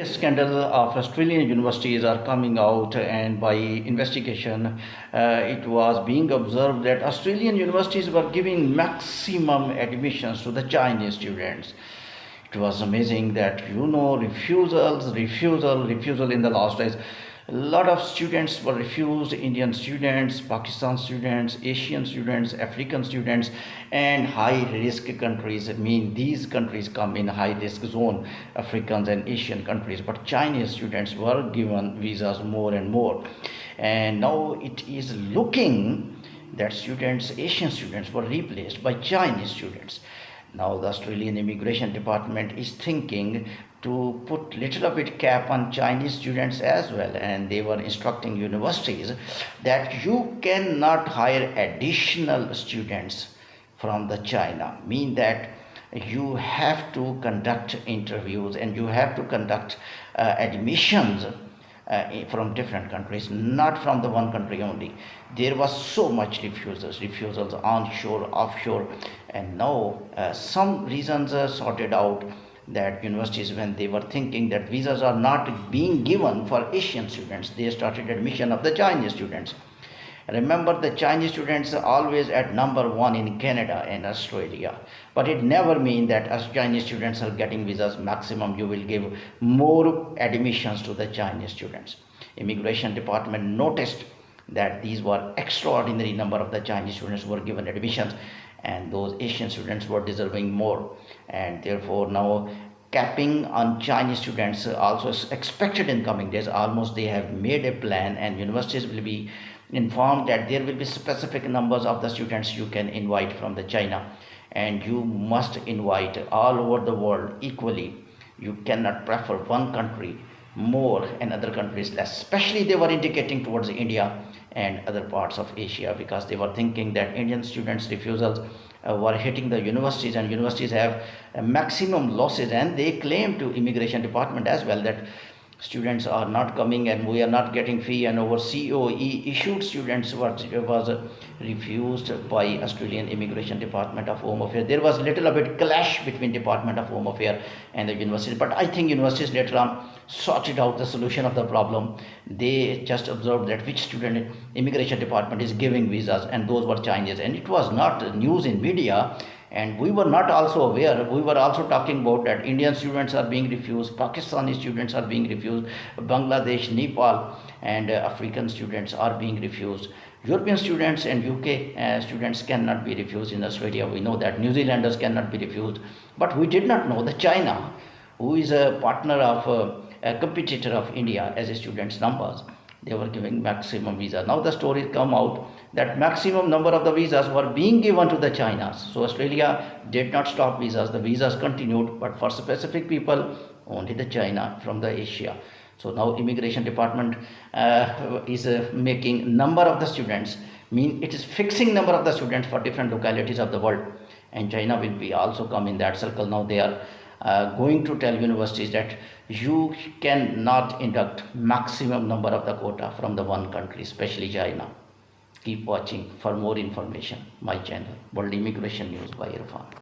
Scandal of Australian universities are coming out, and by investigation it was being observed that Australian universities were giving maximum admissions to the Chinese students. It was amazing that refusal in the last days. A lot of students were refused: Indian students, Pakistan students, Asian students, African students, and high risk countries. I mean, these countries come in high risk zone, Africans and Asian countries, but Chinese students were given visas more and more. And now it is looking that Asian students were replaced by Chinese students. Now the Australian Immigration Department is thinking to put little bit cap on Chinese students as well, and they were instructing universities that you cannot hire additional students from the China. Mean that you have to conduct interviews and you have to conduct admissions from different countries, not from the one country only. There was so much refusals onshore, offshore, and now some reasons are sorted out that universities, when they were thinking that visas are not being given for Asian students, they started admission of the Chinese students. Remember, the Chinese students are always at number one in Canada and Australia, but it never means that as Chinese students are getting visas maximum, you will give more admissions to the Chinese students. Immigration Department noticed that these were extraordinary number of the Chinese students were given admissions, and those Asian students were deserving more, and therefore now capping on Chinese students also is expected in coming days. Almost they have made a plan, and universities will be informed that there will be specific numbers of the students you can invite from the China, and you must invite all over the world equally. You cannot prefer one country more and other countries less. Especially they were indicating towards India and other parts of Asia, because they were thinking that Indian students refusals were hitting the universities, and universities have maximum losses, and they claim to Immigration Department as well that students are not coming and we are not getting fee, and our COE issued students was refused by Australian Immigration Department of Home Affairs. There was little bit clash between Department of Home Affairs and the university, but I think universities later on sorted out the solution of the problem. They just observed that which student Immigration Department is giving visas, and those were Chinese, and it was not news in media. And we were not also aware. We were also talking about that Indian students are being refused, Pakistani students are being refused, Bangladesh, Nepal, and African students are being refused. European students and UK students cannot be refused. In Australia, we know that New Zealanders cannot be refused. But we did not know that China, who is a partner of a competitor of India as a students' numbers, they were giving maximum visa. Now the story come out that maximum number of the visas were being given to the Chinas. So Australia did not stop visas. The visas continued, but for specific people, only the China from the Asia. So now Immigration Department is making number of the students, mean it is fixing number of the students for different localities of the world, and China will be also come in that circle. Now they are going to tell universities that you cannot induct maximum number of the quota from the one country, especially China. Keep watching for more information. My channel, World Immigration News by Irfan.